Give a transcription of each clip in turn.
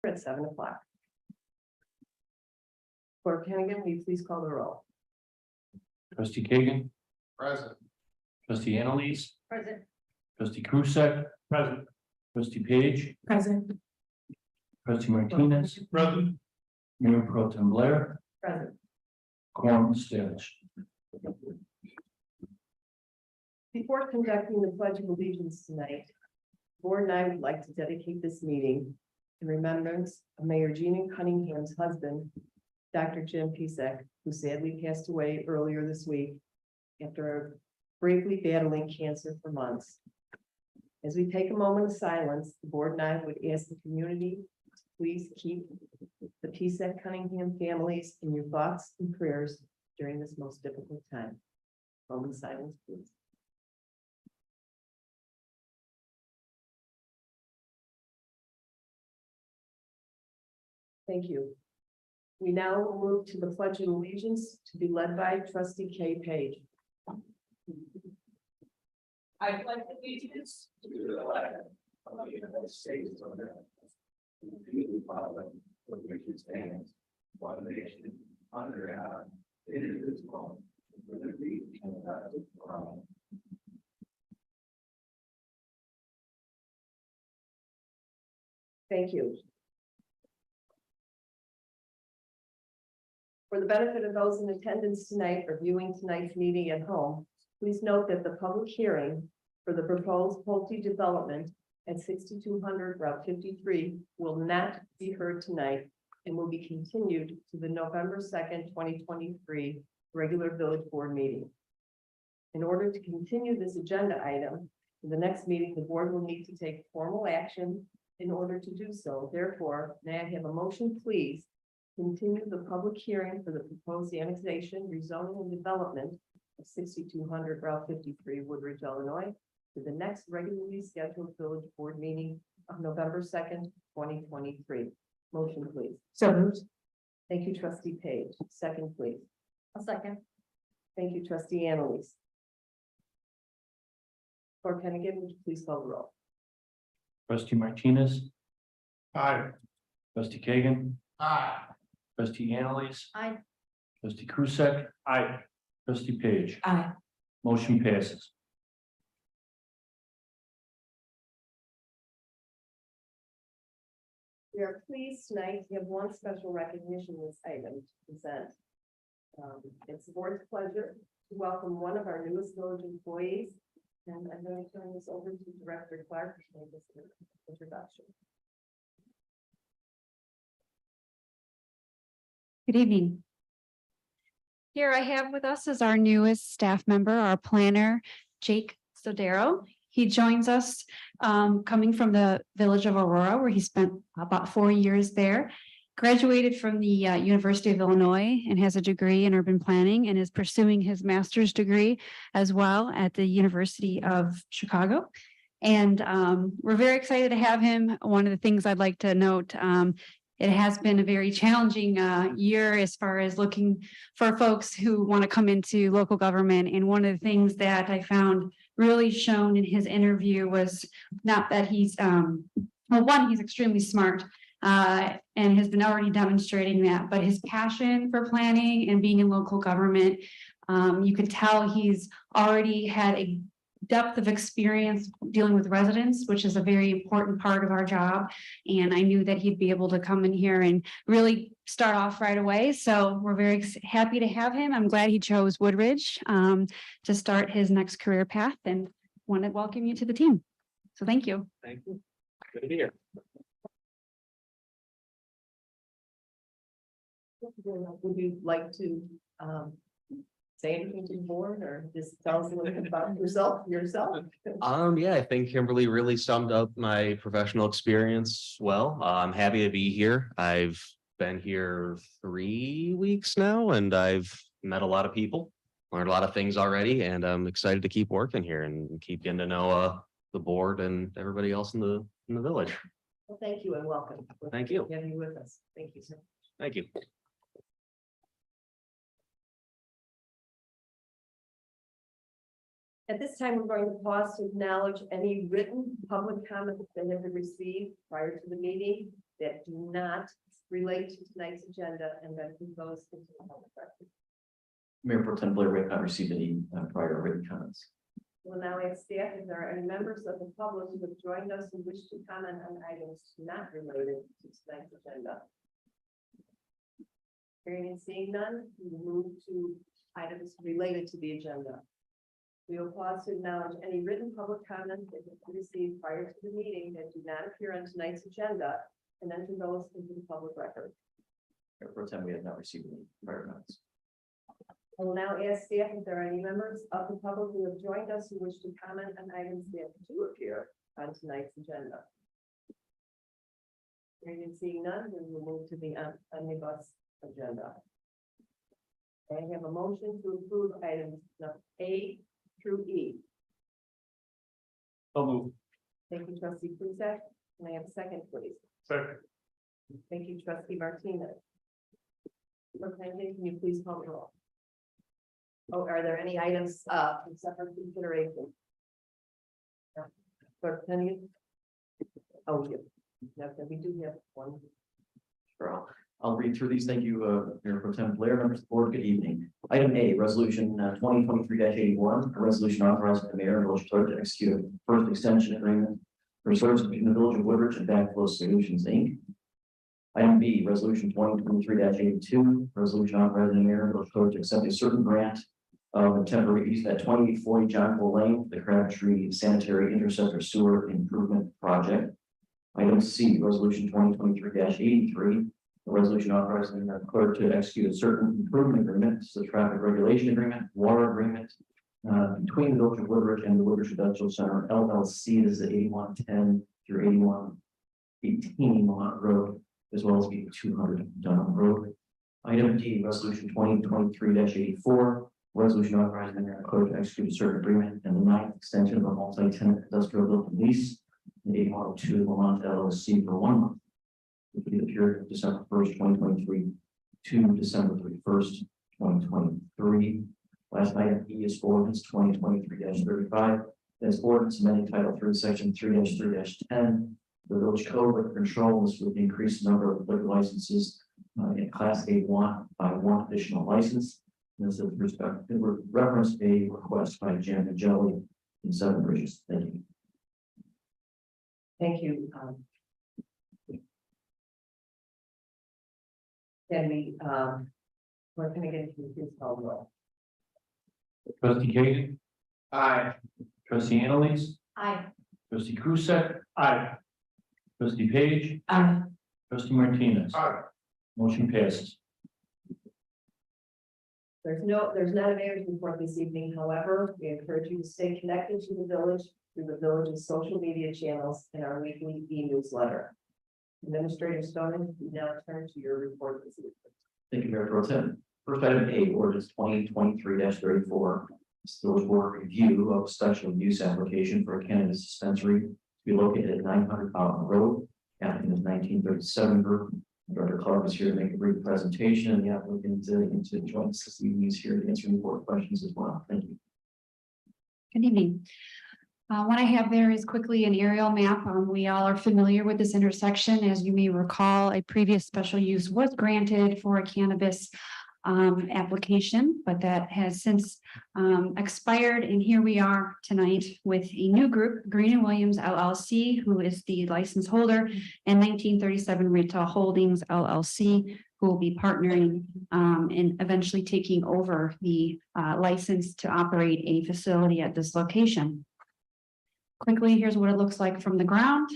At 7 o'clock. Clerk Hennigan, will you please call the roll? Trustee Kagan, Present. trustee Annalise, Present. trustee Krusek, Present. trustee Page, Present. trustee Martinez, Present. Mayor Pro Tem Blair, Present. quorum established. Before conducting the Pledge of Allegiance tonight, the board and I would like to dedicate this meeting in remembrance of Mayor Jean Cunningham's husband, Dr. Jim Pisek, who sadly passed away earlier this week after bravely battling cancer for months. As we take a moment of silence, the board and I would ask the community to please keep the Pisek Cunningham families in your thoughts and prayers during this most difficult time. Moment of silence, please. Thank you. We now will move to the Pledge of Allegiance to be led by Trustee Kay Page. I pledge allegiance to the flag of the United States of America, and to the republic for which it stands, one nation, under God, indivisible, with liberty and justice for all. Thank you. For the benefit of those in attendance tonight or viewing tonight's meeting at home, please note that the public hearing for the proposed Pulte development at 6200 Route 53 will not be heard tonight and will be continued to the November 2nd, 2023 regular village board meeting. In order to continue this agenda item to the next meeting, the board will need to take formal action in order to do so. Therefore, may I have a motion, please? Continue the public hearing for the proposed annexation, rezoning, and development of 6200 Route 53 Woodridge, Illinois, to the next regularly scheduled village board meeting of November 2nd, 2023. Motion, please. So moved. Thank you, Trustee Page. Second, please. A second. Thank you, Trustee Annalise. Clerk Hennigan, would you please call the roll? Trustee Martinez, Aye. trustee Kagan, Aye. trustee Annalise, Aye. trustee Krusek, Aye. trustee Page. Aye. Motion passes. We are pleased tonight to have one special recognition in this item to present. It's the board's pleasure to welcome one of our newest village employees, and I'm going to turn this over to Director Clark to make this introduction. Good evening. Here I have with us is our newest staff member, our planner, Jake Sodero. He joins us coming from the village of Aurora, where he spent about 4 years there. Graduated from the University of Illinois and has a degree in urban planning and is pursuing his master's degree as well at the University of Chicago. And we're very excited to have him. One of the things I'd like to note, it has been a very challenging year as far as looking for folks who want to come into local government. And one of the things that I found really shown in his interview was not that he's, well, one, he's extremely smart and has been already demonstrating that, but his passion for planning and being in local government, you could tell he's already had a depth of experience dealing with residents, which is a very important part of our job. And I knew that he'd be able to come in here and really start off right away. So we're very happy to have him. I'm glad he chose Woodridge to start his next career path, and want to welcome you to the team. So thank you. Thank you. Good to be here. Would you like to say anything to the board, or just tell us a little bit about yourself? Yeah, I think Kimberly really summed up my professional experience well. I'm happy to be here. I've been here 3 weeks now, and I've met a lot of people, learned a lot of things already, and I'm excited to keep working here and keep getting to know the board and everybody else in the village. Well, thank you and welcome. Thank you. Having you with us. Thank you, sir. Thank you. At this time, we're going to pause to acknowledge any written public comments that have been received prior to the meeting. that do not relate to tonight's agenda, and then who goes into the public record. Mayor Pro Tem Blair, we have not received any prior written comments. We'll now ask staff if there are any members of the public who have joined us and wish to comment on items not related to tonight's agenda. Hearing and seeing none, we will move to items related to the agenda. We will pause to acknowledge any written public comments that have been received prior to the meeting that do not appear on tonight's agenda, and enter those into the public record. Mayor Pro Tem, we have not received any prior comments. I will now ask staff if there are any members of the public who have joined us who wish to comment on items that do appear on tonight's agenda. Hearing and seeing none, we will move to the omnibus agenda. I have a motion to approve items A through E. So move. Thank you, trustee Kruzak. Can I have a second, please? Second. Thank you, trustee Martinez. Clerk Henry, can you please call the roll? Oh, are there any items for separate consideration? No. Clerk Henry? Oh, yeah. No, we do have one. Sure, I'll read through these. Thank you, Mayor Pro Tem Blair, members of the board. Good evening. Item A, resolution 2023-81, a resolution authorizing the mayor and village clerk to execute a first extension agreement for service between the village of Woodridge and Backflow Solutions, Inc. Item B, resolution 2023-82, resolution authorizing the mayor and village clerk to accept a certain grant of temporary use at 2840 John Bull Lane, the Crabtree Sanitary Interceptor Sewer Improvement Project. Item C, resolution 2023-83, a resolution authorizing the clerk to execute a certain improvement agreement, the traffic regulation agreement, water agreement between the village of Woodridge and the Woodridge Industrial Center LLC. This is at 8110 through 8118 Mont Road, as well as 8200 Dunham Road. Item D, resolution 2023-84, resolution authorizing the mayor and clerk to execute a certain agreement and the ninth extension of a multi-tenant industrial building lease in 8102 Lamont LLC for 1 month, which will be the period of December 1st, 2023 to December 31st, 2023. Last item E is ordinance 2023-35. That's ordinance amending Title 3, Section 3-3-10. The village code liquor control. This would increase the number of liquor licenses in Class A1 by 1 additional license. And this is respect in reference to a request by Jan Jelly in Seven Bridges. Thank you. Thank you. Can we, we're gonna get to this call roll. Trustee Kagan, Aye. trustee Annalise, Aye. trustee Krusek, Aye. trustee Page, Aye. trustee Martinez. Aye. Motion passes. There's not a mayor's report this evening. However, we encourage you to stay connected to the village through the village's social media channels and our weekly e-newsletter. Administrator Stoneman, we now turn to your report this evening. Thank you, Mayor Pro Tem. First item A, ordinance 2023-34. Village board review of special use application for a cannabis dispensary to be located at 900 Fountain Road. Applicant is 1937 Group. Director Clark is here to make a brief presentation, and the applicant to join us this evening is here to answer any board questions as well. Thank you. Good evening. What I have there is quickly an aerial map. We all are familiar with this intersection. As you may recall, a previous special use was granted for a cannabis application, but that has since expired. And here we are tonight with a new group, Green and Williams LLC, who is the license holder, and 1937 Retail Holdings LLC, who will be partnering and eventually taking over the license to operate a facility at this location. Quickly, here's what it looks like from the ground,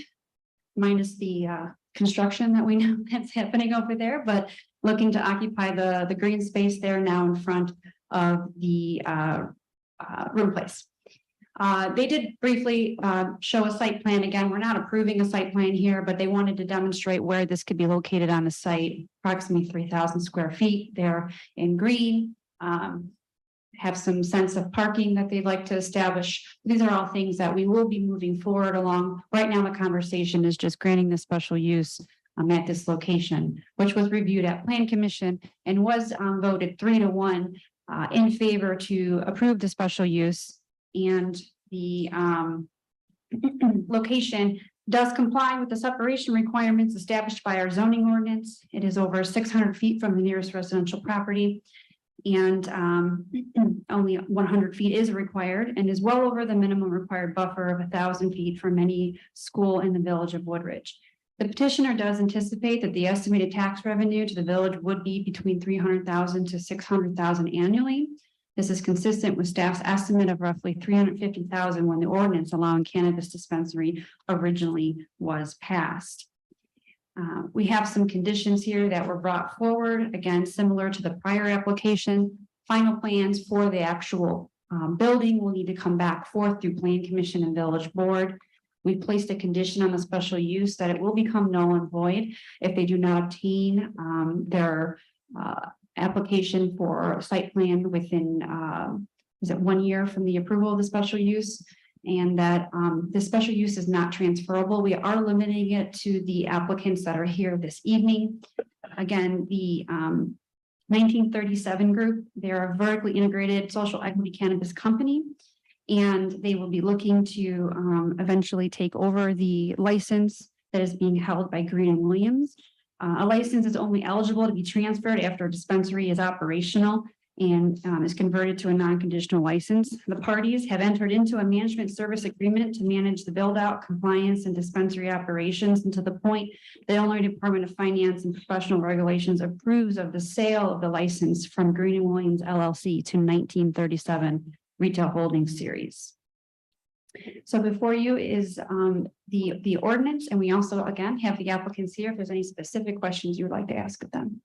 minus the construction that we know that's happening over there, but looking to occupy the green space there now in front of the room place. They did briefly show a site plan. Again, we're not approving a site plan here, but they wanted to demonstrate where this could be located on the site, approximately 3,000 square feet there in green. Have some sense of parking that they'd like to establish. These are all things that we will be moving forward along. Right now, the conversation is just granting the special use at this location, which was reviewed at Plan Commission and was voted 3-1 in favor to approve the special use. And the location does comply with the separation requirements established by our zoning ordinance. It is over 600 feet from the nearest residential property. And only 100 feet is required and is well over the minimum required buffer of 1,000 feet from any school in the village of Woodridge. The petitioner does anticipate that the estimated tax revenue to the village would be between 300,000 to 600,000 annually. This is consistent with staff's estimate of roughly 350,000 when the ordinance allowing cannabis dispensary originally was passed. We have some conditions here that were brought forward, again, similar to the prior application. Final plans for the actual building will need to come back forth through Plan Commission and Village Board. We placed a condition on the special use that it will become null and void if they do not obtain their application for site plan within, is it 1 year from the approval of the special use? And that the special use is not transferable. We are limiting it to the applicants that are here this evening. Again, the 1937 group, they're a vertically integrated social equity cannabis company. And they will be looking to eventually take over the license that is being held by Green and Williams. A license is only eligible to be transferred after a dispensary is operational and is converted to a non-conditional license. The parties have entered into a management service agreement to manage the build-out, compliance, and dispensary operations, and to the point the Illinois Department of Finance and Professional Regulations approves of the sale of the license from Green and Williams LLC to 1937 Retail Holdings Series. So before you is the ordinance, and we also, again, have the applicants here if there's any specific questions you would like to ask of them.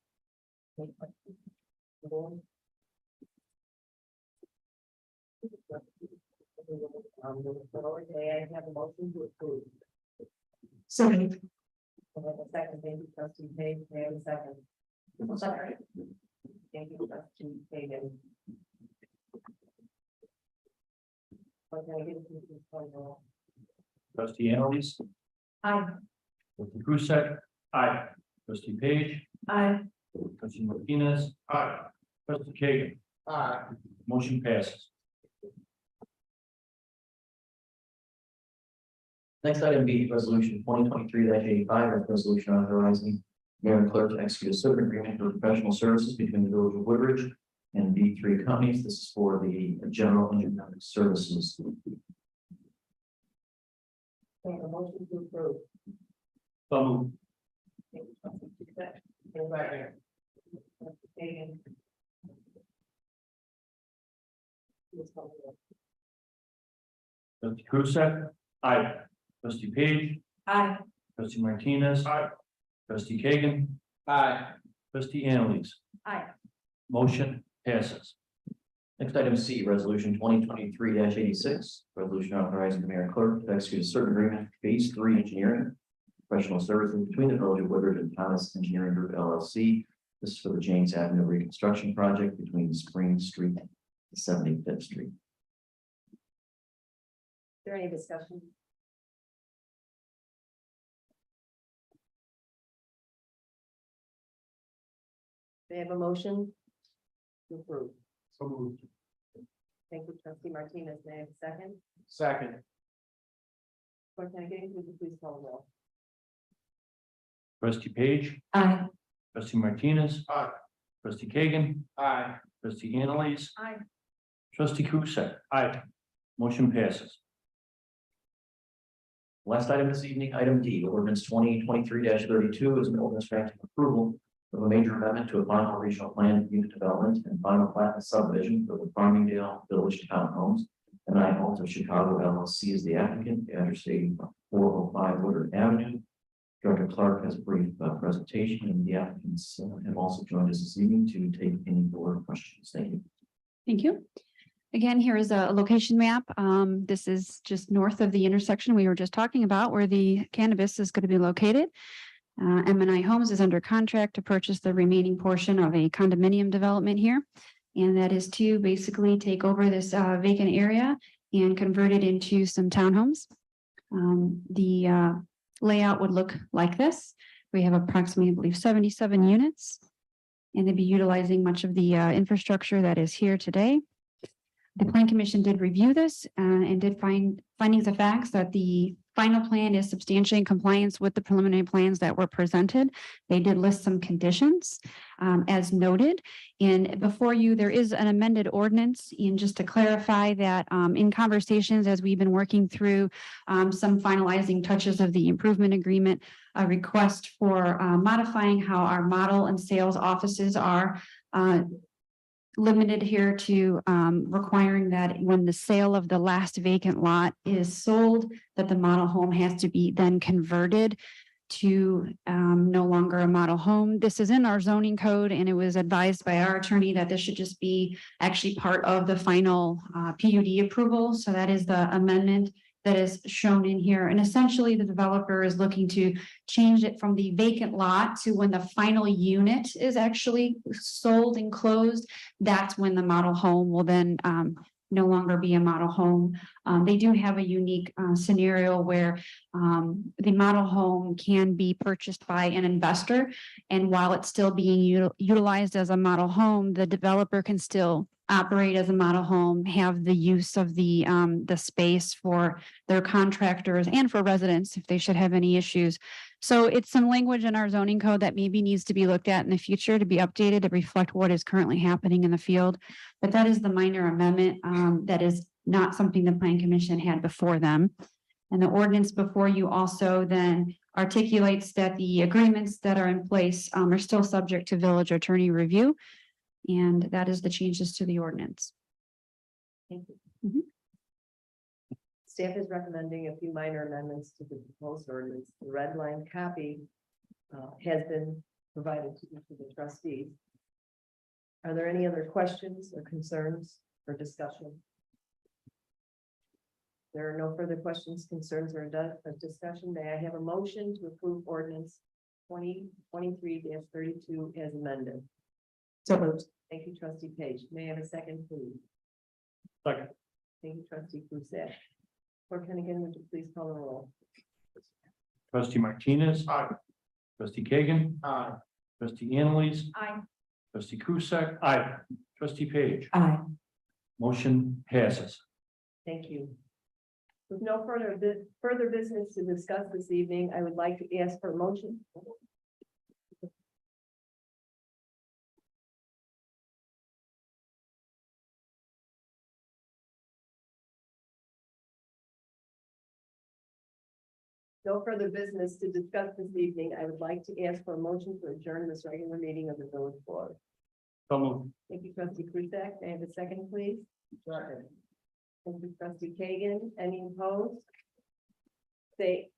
May I have a motion to approve? So May I have a second? Thank you, trustee Page. May I have a second? Sorry. Thank you, trustee Hagan. What can I get to this point now? Trustee Annalise, Aye. trustee Krusek. Aye. Trustee Page, Aye. trustee Martinez, Aye. trustee Kagan. Aye. Motion passes. Next item B, resolution 2023-85, resolution authorizing mayor and clerk to execute a service agreement for professional services between the village of Woodridge and B3 companies. This is for the general engineering services. May I have a motion to approve? So moved. Thank you, trustee Krusek. Anybody? Trustee Hagan. Please call the roll. Trustee Krusek. Aye. Trustee Page, Aye. trustee Martinez. Aye. Trustee Kagan, Aye. trustee Annalise. Aye. Motion passes. Next item C, resolution 2023-86, resolution authorizing the mayor and clerk to execute a certain agreement for phase 3 engineering professional services between the village of Woodridge and Thomas Engineering Group LLC. This is for the James Avenue reconstruction project between Spring Street and 75th Street. Is there any discussion? May I have a motion to approve? So moved. Thank you, trustee Martinez. May I have a second? Second. Clerk Hagan, would you please call the roll? Trustee Page, Aye. trustee Martinez, Aye. trustee Kagan, Aye. trustee Annalise, Aye. trustee Krusek. Aye. Motion passes. Last item this evening, item D, ordinance 2023-32 is an ordinance granting approval of a major amendment to a final regional plan of unit development and final plat and subdivision for the Farmingdale Village Townhomes. And I Homes of Chicago LLC is the applicant, the address stating 405 Woodard Avenue. Director Clark has a brief presentation, and the applicants have also joined us this evening to take any board questions. Thank you. thank you. Again, here is a location map. This is just north of the intersection we were just talking about where the cannabis is going to be located. M&I Homes is under contract to purchase the remaining portion of a condominium development here. And that is to basically take over this vacant area and convert it into some townhomes. The layout would look like this. We have approximately, I believe, 77 units. And they'd be utilizing much of the infrastructure that is here today. The Plan Commission did review this and did find findings of facts that the final plan is substantially in compliance with the preliminary plans that were presented. They did list some conditions, as noted. And before you, there is an amended ordinance. And just to clarify that, in conversations as we've been working through some finalizing touches of the improvement agreement, a request for modifying how our model and sales offices are limited here to requiring that when the sale of the last vacant lot is sold, that the model home has to be then converted to no longer a model home. This is in our zoning code, and it was advised by our attorney that this should just be actually part of the final PUD approval. So that is the amendment that is shown in here. And essentially, the developer is looking to change it from the vacant lot to when the final unit is actually sold and closed. That's when the model home will then no longer be a model home. They do have a unique scenario where the model home can be purchased by an investor. And while it's still being utilized as a model home, the developer can still operate as a model home, have the use of the space for their contractors and for residents if they should have any issues. So it's some language in our zoning code that maybe needs to be looked at in the future to be updated to reflect what is currently happening in the field. But that is the minor amendment that is not something the Plan Commission had before them. And the ordinance before you also then articulates that the agreements that are in place are still subject to village attorney review. And that is the changes to the ordinance. Thank you. Mhm. Staff is recommending a few minor amendments to the proposed ordinance. The red line copy has been provided to each of the trustees. Are there any other questions or concerns or discussion? There are no further questions, concerns, or discussion. May I have a motion to approve ordinance 2023-32 as amended? So moved. Thank you, trustee Page. May I have a second, please? Second. Thank you, trustee Cruzett. Clerk Hennigan, would you please call the roll? Trustee Martinez. Aye. Trustee Kagan. Aye. Trustee Analyse. Aye. Trustee Krusek. Aye. Trustee Page. Aye. Motion passes. Thank you. With no further business to discuss this evening, I would like to ask for a motion. No further business to discuss this evening. I would like to ask for a motion to adjourn this regular meeting of the village board. So moved. Thank you, trustee Kruzak. May I have a second, please? Second. Thank you, trustee Kagan. Any opposed? Say,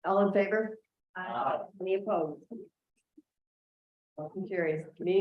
all in favor? Aye. Any opposed? Motion carries. Meeting